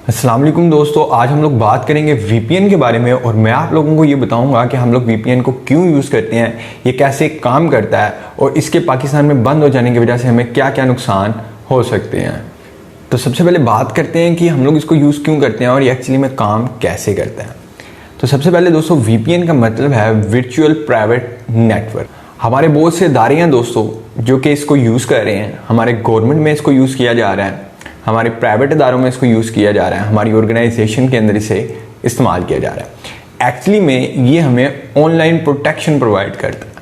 अस्सलाम वालेकुम दोस्तों, आज हम लोग बात करेंगे वीपीएन के बारे में और मैं आप लोगों को ये बताऊंगा कि हम लोग वीपीएन को क्यों यूज़ करते हैं, ये कैसे काम करता है और इसके पाकिस्तान में बंद हो जाने की वजह से हमें क्या क्या नुकसान हो सकते हैं। तो सबसे पहले बात करते हैं कि हम लोग इसको यूज़ क्यों करते हैं और ये एक्चुअली में काम कैसे करता है। तो सबसे पहले दोस्तों, वीपीएन का मतलब है वर्चुअल प्राइवेट नेटवर्क। हमारे बहुत से इदारे हैं दोस्तों जो कि इसको यूज़ कर रहे हैं। हमारे गवर्नमेंट में इसको यूज़ किया जा रहा है, हमारे प्राइवेट इदारों में इसको यूज़ किया जा रहा है, हमारी ऑर्गेनाइजेशन के अंदर इसे इस्तेमाल किया जा रहा है। एक्चुअली में ये हमें ऑनलाइन प्रोटेक्शन प्रोवाइड करता है।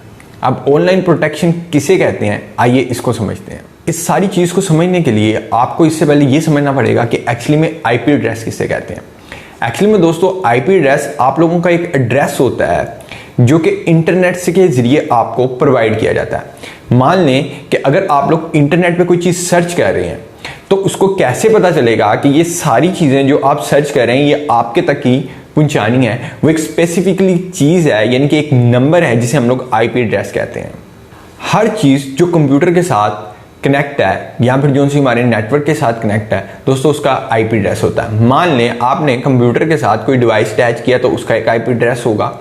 अब ऑनलाइन प्रोटेक्शन किसे कहते हैं, आइए इसको समझते हैं। इस सारी चीज़ को समझने के लिए आपको इससे पहले ये समझना पड़ेगा कि एक्चुअली में आईपी एड्रेस किसे कहते हैं। एक्चुअली में दोस्तों, आईपी एड्रेस आप लोगों का एक एड्रेस होता है जो कि इंटरनेट से के जरिए आपको प्रोवाइड किया जाता है। मान लें कि अगर आप लोग इंटरनेट पे कोई चीज़ सर्च कर रहे हैं तो उसको कैसे पता चलेगा कि ये सारी चीज़ें जो आप सर्च कर रहे हैं ये आपके तक ही पहुंचानी है। वो एक स्पेसिफिकली चीज़ है, यानी कि एक नंबर है जिसे हम लोग आईपी एड्रेस कहते हैं। हर चीज़ जो कंप्यूटर के साथ कनेक्ट है या फिर जो हमारे नेटवर्क के साथ कनेक्ट है दोस्तों, उसका आईपी एड्रेस होता है। मान लें आपने कंप्यूटर के साथ कोई डिवाइस अटैच किया तो उसका एक आईपी एड्रेस होगा।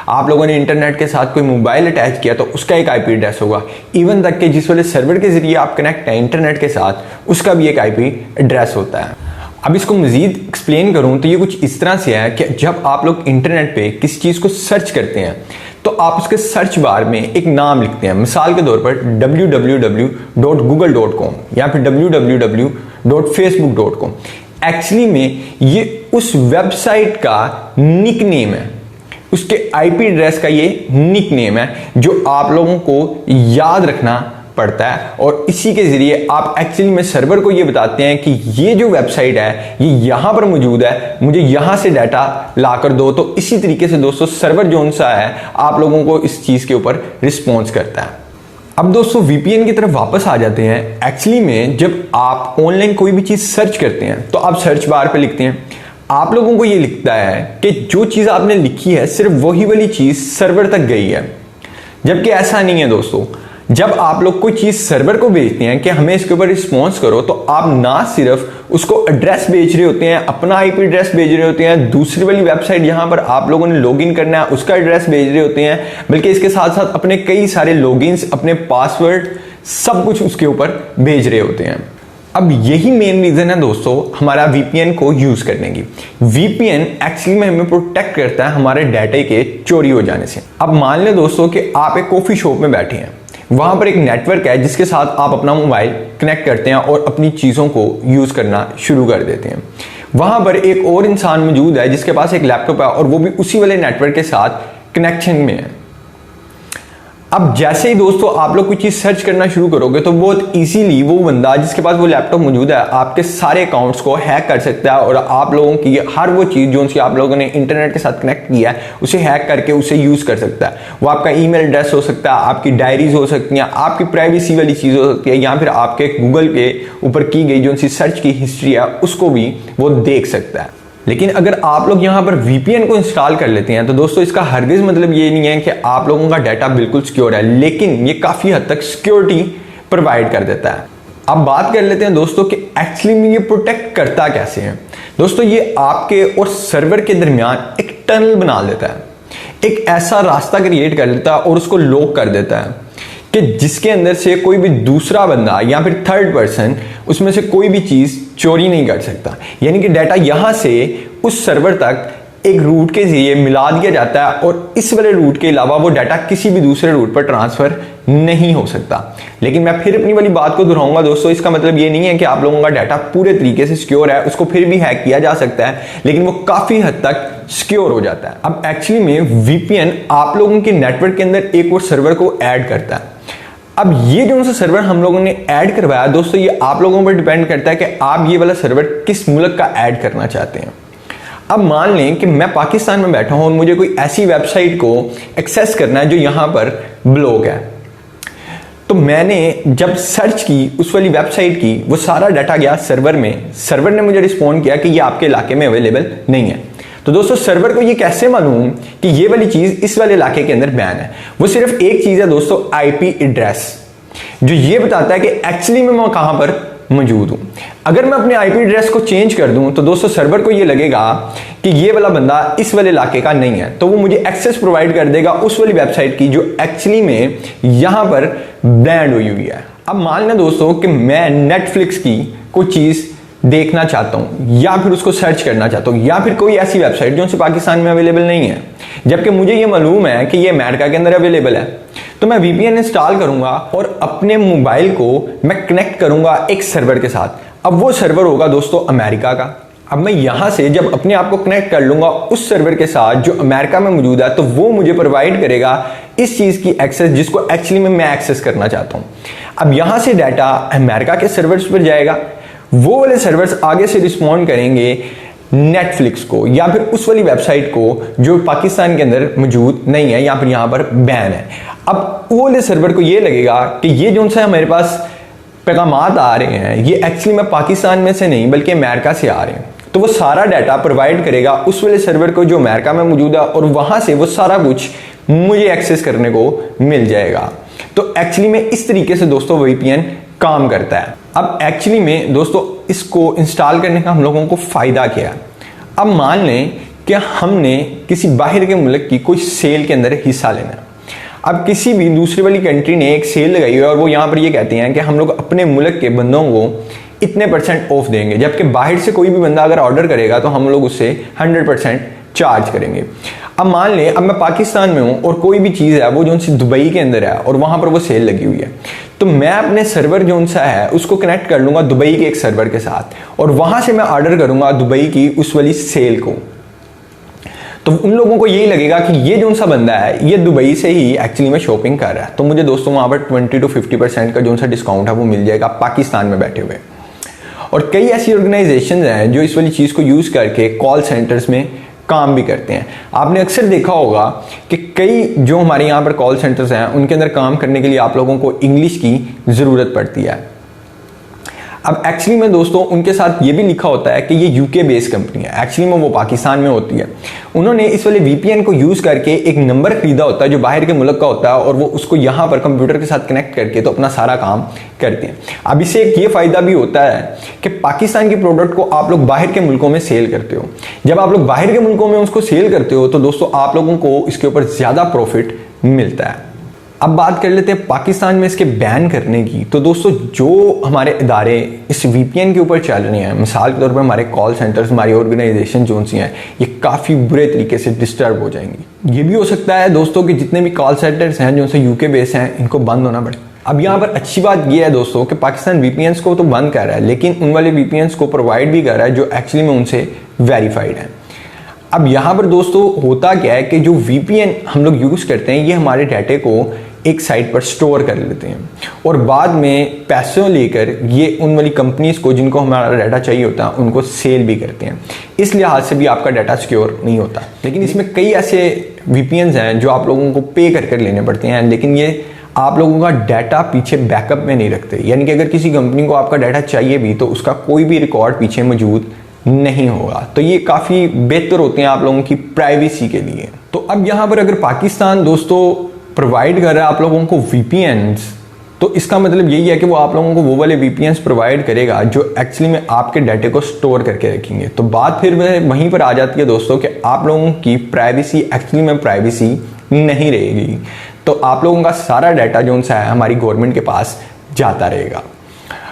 आप लोगों ने इंटरनेट के साथ कोई मोबाइल अटैच किया तो उसका एक आईपी एड्रेस होगा। इवन तक कि जिस वाले सर्वर के जरिए आप कनेक्ट हैं इंटरनेट के साथ, उसका भी एक आईपी एड्रेस होता है। अब इसको मजीद एक्सप्लेन करूं तो ये कुछ इस तरह से है कि जब आप लोग इंटरनेट पे किसी चीज़ को सर्च करते हैं तो आप उसके सर्च बार में एक नाम लिखते हैं। मिसाल के तौर पर www.google.com या फिर www.facebook.com। एक्चुअली में ये उस वेबसाइट का निक नेम है, उसके आईपी एड्रेस का ये निक नेम है जो आप लोगों को याद रखना पड़ता है। और इसी के जरिए आप एक्चुअली में सर्वर को ये बताते हैं कि ये जो वेबसाइट है ये यहां पर मौजूद है, मुझे यहां से डाटा ला कर दो। तो इसी तरीके से दोस्तों सर्वर जो सा है आप लोगों को इस चीज के ऊपर रिस्पॉन्स करता है। अब दोस्तों वीपीएन की तरफ वापस आ जाते हैं। एक्चुअली में जब आप ऑनलाइन कोई भी चीज सर्च करते हैं तो आप सर्च बार पे लिखते हैं, आप लोगों को ये लिखता है कि जो चीज आपने लिखी है सिर्फ वही वाली चीज सर्वर तक गई है। जबकि ऐसा नहीं है दोस्तों। जब आप लोग कोई चीज सर्वर को भेजते हैं कि हमें इसके ऊपर रिस्पॉन्स करो, तो आप ना सिर्फ उसको एड्रेस भेज रहे होते हैं, अपना आईपी एड्रेस भेज रहे होते हैं, दूसरी वाली वेबसाइट जहां पर आप लोगों ने लॉगिन करना है उसका एड्रेस भेज रहे होते हैं, बल्कि इसके साथ साथ अपने कई सारे लॉगिन्स, अपने पासवर्ड, सब कुछ उसके ऊपर भेज रहे होते हैं। अब यही मेन रीजन है दोस्तों हमारा वीपीएन को यूज करने की। वीपीएन एक्चुअली में हमें प्रोटेक्ट करता है हमारे डाटा के चोरी हो जाने से। अब मान लें दोस्तों कि आप एक कॉफी शॉप में बैठे हैं, वहां पर एक नेटवर्क है जिसके साथ आप अपना मोबाइल कनेक्ट करते हैं और अपनी चीज़ों को यूज़ करना शुरू कर देते हैं। वहां पर एक और इंसान मौजूद है जिसके पास एक लैपटॉप है और वो भी उसी वाले नेटवर्क के साथ कनेक्शन में है। अब जैसे ही दोस्तों आप लोग कोई चीज़ सर्च करना शुरू करोगे तो बहुत इजीली वो बंदा जिसके पास वो लैपटॉप मौजूद है आपके सारे अकाउंट्स को हैक कर सकता है और आप लोगों की हर वो चीज़ जो आप लोगों ने इंटरनेट के साथ कनेक्ट किया है उसे हैक करके उसे यूज़ कर सकता है। वो आपका ईमेल एड्रेस हो सकता है, आपकी डायरीज हो सकती हैं, आपकी प्राइवेसी वाली चीज़ हो सकती है, या फिर आपके गूगल के ऊपर की गई जो सर्च की हिस्ट्री है उसको भी वो देख सकता है। लेकिन अगर आप लोग यहाँ पर वीपीएन को इंस्टॉल कर लेते हैं तो दोस्तों इसका हरगिज मतलब ये नहीं है कि आप लोगों का डाटा बिल्कुल सिक्योर है, लेकिन ये काफ़ी हद तक सिक्योरिटी प्रोवाइड कर देता है। अब बात कर लेते हैं दोस्तों कि एक्चुअली में ये प्रोटेक्ट करता कैसे है। दोस्तों ये आपके और सर्वर के दरमियान एक टनल बना देता है, एक ऐसा रास्ता क्रिएट कर लेता है और उसको लॉक कर देता है कि जिसके अंदर से कोई भी दूसरा बंदा या फिर थर्ड पर्सन उसमें से कोई भी चीज़ चोरी नहीं कर सकता। यानी कि डाटा यहाँ से उस सर्वर तक एक रूट के जरिए मिला दिया जाता है और इस वाले रूट के अलावा वो डाटा किसी भी दूसरे रूट पर ट्रांसफ़र नहीं हो सकता। लेकिन मैं फिर अपनी वाली बात को दोहराऊंगा दोस्तों, इसका मतलब ये नहीं है कि आप लोगों का डाटा पूरे तरीके से सिक्योर है, उसको फिर भी हैक किया जा सकता है, लेकिन वो काफ़ी हद तक सिक्योर हो जाता है। अब एक्चुअली में वीपीएन आप लोगों के नेटवर्क के अंदर एक और सर्वर को ऐड करता है। अब ये जो सा सर्वर हम लोगों ने ऐड करवाया दोस्तों, ये आप लोगों पर डिपेंड करता है कि आप ये वाला सर्वर किस मुल्क का ऐड करना चाहते हैं। अब मान लें कि मैं पाकिस्तान में बैठा हूं और मुझे कोई ऐसी वेबसाइट को एक्सेस करना है जो यहां पर ब्लॉक है, तो मैंने जब सर्च की उस वाली वेबसाइट की, वो सारा डाटा गया सर्वर में, सर्वर ने मुझे रिस्पॉन्ड किया कि ये आपके इलाके में अवेलेबल नहीं है। तो दोस्तों सर्वर को ये कैसे मालूम कि ये वाली चीज इस वाले इलाके के अंदर बैन है? वो सिर्फ एक चीज है दोस्तों, आईपी एड्रेस, जो ये बताता है कि एक्चुअली में मैं कहां पर मौजूद हूं। अगर मैं अपने आईपी एड्रेस को चेंज कर दूं तो दोस्तों सर्वर को ये लगेगा कि ये वाला बंदा इस वाले इलाके का नहीं है, तो वो मुझे एक्सेस प्रोवाइड कर देगा उस वाली वेबसाइट की जो एक्चुअली में यहां पर ब्रांड हुई है। अब मान लें दोस्तों कि मैं नेटफ्लिक्स की कोई चीज देखना चाहता हूं या फिर उसको सर्च करना चाहता हूं या फिर कोई ऐसी वेबसाइट जो पाकिस्तान में अवेलेबल नहीं है, जबकि मुझे ये मालूम है कि ये अमेरिका के अंदर अवेलेबल है, तो मैं वीपीएन इंस्टॉल करूंगा और अपने मोबाइल को मैं कनेक्ट करूंगा एक सर्वर के साथ। अब वो सर्वर होगा दोस्तों अमेरिका का। अब मैं यहां से जब अपने आप को कनेक्ट कर लूंगा उस सर्वर के साथ जो अमेरिका में मौजूद है, तो वो मुझे प्रोवाइड करेगा इस चीज की एक्सेस जिसको एक्चुअली में मैं एक्सेस करना चाहता हूं। अब यहां से डाटा अमेरिका के सर्वर्स पर जाएगा, वो वाले सर्वर्स आगे से रिस्पॉन्ड करेंगे नेटफ्लिक्स को या फिर उस वाली वेबसाइट को जो पाकिस्तान के अंदर मौजूद नहीं है या फिर यहां पर बैन है। अब वो वाले सर्वर को ये लगेगा कि ये जो सा हमारे पास पैगामात आ रहे हैं ये एक्चुअली में पाकिस्तान में से नहीं बल्कि अमेरिका से आ रहे हैं, तो वो सारा डाटा प्रोवाइड करेगा उस वाले सर्वर को जो अमेरिका में मौजूद है और वहां से वो सारा कुछ मुझे एक्सेस करने को मिल जाएगा। तो एक्चुअली में इस तरीके से दोस्तों वीपीएन काम करता है। अब एक्चुअली में दोस्तों इसको इंस्टॉल करने का हम लोगों को फायदा क्या है। अब मान लें कि हमने किसी बाहर के मुल्क की कोई सेल के अंदर हिस्सा लेना है। अब किसी भी दूसरी वाली कंट्री ने एक सेल लगाई है और वो यहाँ पर ये कहते हैं कि हम लोग अपने मुल्क के बंदों को इतने % ऑफ देंगे, जबकि बाहर से कोई भी बंदा अगर ऑर्डर करेगा तो हम लोग उससे 100% चार्ज करेंगे। अब मान लें अब मैं पाकिस्तान में हूं और कोई भी चीज़ है वो जो सी दुबई के अंदर है और वहां पर वो सेल लगी हुई है, तो मैं अपने सर्वर जो सा है उसको कनेक्ट कर लूंगा दुबई के एक सर्वर के साथ और वहां से मैं ऑर्डर करूंगा दुबई की उस वाली सेल को। तो उन लोगों को यही लगेगा कि ये जो सा बंदा है ये दुबई से ही एक्चुअली में शॉपिंग कर रहा है, तो मुझे दोस्तों वहां पर 20 to 50% का जो सा डिस्काउंट है वो मिल जाएगा पाकिस्तान में बैठे हुए। और कई ऐसी ऑर्गेनाइजेशन हैं जो इस वाली चीज़ को यूज़ करके कॉल सेंटर्स में काम भी करते हैं। आपने अक्सर देखा होगा कि कई जो हमारे यहाँ पर कॉल सेंटर्स हैं उनके अंदर काम करने के लिए आप लोगों को इंग्लिश की ज़रूरत पड़ती है। अब एक्चुअली में दोस्तों उनके साथ ये भी लिखा होता है कि ये यूके बेस्ड कंपनी है, एक्चुअली में वो पाकिस्तान में होती है। उन्होंने इस वाले वीपीएन को यूज़ करके एक नंबर खरीदा होता है जो बाहर के मुल्क का होता है और वो उसको यहाँ पर कंप्यूटर के साथ कनेक्ट करके तो अपना सारा काम करते हैं। अब इससे एक ये फ़ायदा भी होता है कि पाकिस्तान की प्रोडक्ट को आप लोग बाहर के मुल्कों में सेल करते हो। जब आप लोग बाहर के मुल्कों में उसको सेल करते हो तो दोस्तों आप लोगों को इसके ऊपर ज़्यादा प्रॉफिट मिलता है। अब बात कर लेते हैं पाकिस्तान में इसके बैन करने की। तो दोस्तों जो हमारे इदारे इस वीपीएन के ऊपर चल रहे हैं, मिसाल के तौर पर हमारे कॉल सेंटर्स, हमारी ऑर्गेनाइजेशन जो सी हैं, ये काफ़ी बुरे तरीके से डिस्टर्ब हो जाएंगी। ये भी हो सकता है दोस्तों कि जितने भी कॉल सेंटर्स हैं जो से यूके बेस हैं इनको बंद होना पड़े। अब यहाँ पर अच्छी बात यह है दोस्तों कि पाकिस्तान वीपीएन्स को तो बंद कर रहा है लेकिन उन वाले वीपीएन्स को प्रोवाइड भी कर रहा है जो एक्चुअली में उनसे वेरीफाइड है। अब यहाँ पर दोस्तों होता क्या है कि जो वीपीएन हम लोग यूज़ करते हैं ये हमारे डाटे को एक साइट पर स्टोर कर लेते हैं और बाद में पैसों लेकर ये उन वाली कंपनीज को जिनको हमारा डाटा चाहिए होता है उनको सेल भी करते हैं। इस लिहाज से भी आपका डाटा सिक्योर नहीं होता। लेकिन इसमें कई ऐसे वीपीएन्स हैं जो आप लोगों को पे कर लेने पड़ते हैं, लेकिन ये आप लोगों का डाटा पीछे बैकअप में नहीं रखते। यानी कि अगर किसी कंपनी को आपका डाटा चाहिए भी तो उसका कोई भी रिकॉर्ड पीछे मौजूद नहीं होगा। तो ये काफ़ी बेहतर होते हैं आप लोगों की प्राइवेसी के लिए। तो अब यहाँ पर अगर पाकिस्तान दोस्तों प्रोवाइड कर रहा है आप लोगों को वीपीएन्स, तो इसका मतलब यही है कि वो आप लोगों को वो वाले वीपीएन्स प्रोवाइड करेगा जो एक्चुअली में आपके डाटे को स्टोर करके रखेंगे। तो बात फिर वहीं पर आ जाती है दोस्तों कि आप लोगों की प्राइवेसी एक्चुअली में प्राइवेसी नहीं रहेगी, तो आप लोगों का सारा डाटा जो सा है हमारी गवर्नमेंट के पास जाता रहेगा।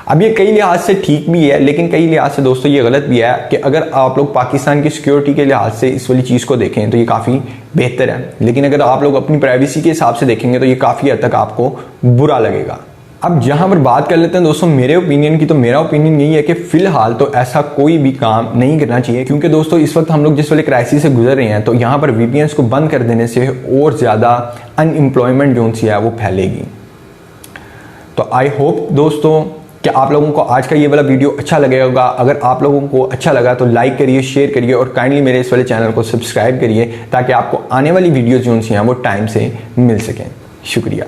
अब ये कई लिहाज से ठीक भी है लेकिन कई लिहाज से दोस्तों ये गलत भी है कि अगर आप लोग पाकिस्तान की सिक्योरिटी के लिहाज से इस वाली चीज़ को देखें तो ये काफ़ी बेहतर है, लेकिन अगर आप लोग अपनी प्राइवेसी के हिसाब से देखेंगे तो ये काफ़ी हद तक आपको बुरा लगेगा। अब यहाँ पर बात कर लेते हैं दोस्तों मेरे ओपिनियन की। तो मेरा ओपिनियन यही है कि फिलहाल तो ऐसा कोई भी काम नहीं करना चाहिए, क्योंकि दोस्तों इस वक्त हम लोग जिस वाले क्राइसिस से गुजर रहे हैं तो यहाँ पर वीपीएन्स को बंद कर देने से और ज़्यादा अनएम्प्लॉयमेंट जो सी है वो फैलेगी। तो आई होप दोस्तों कि आप लोगों को आज का ये वाला वीडियो अच्छा लगेगा होगा। अगर आप लोगों को अच्छा लगा तो लाइक करिए, शेयर करिए और काइंडली मेरे इस वाले चैनल को सब्सक्राइब करिए ताकि आपको आने वाली वीडियोज़ जो सी हैं वो टाइम से मिल सकें। शुक्रिया।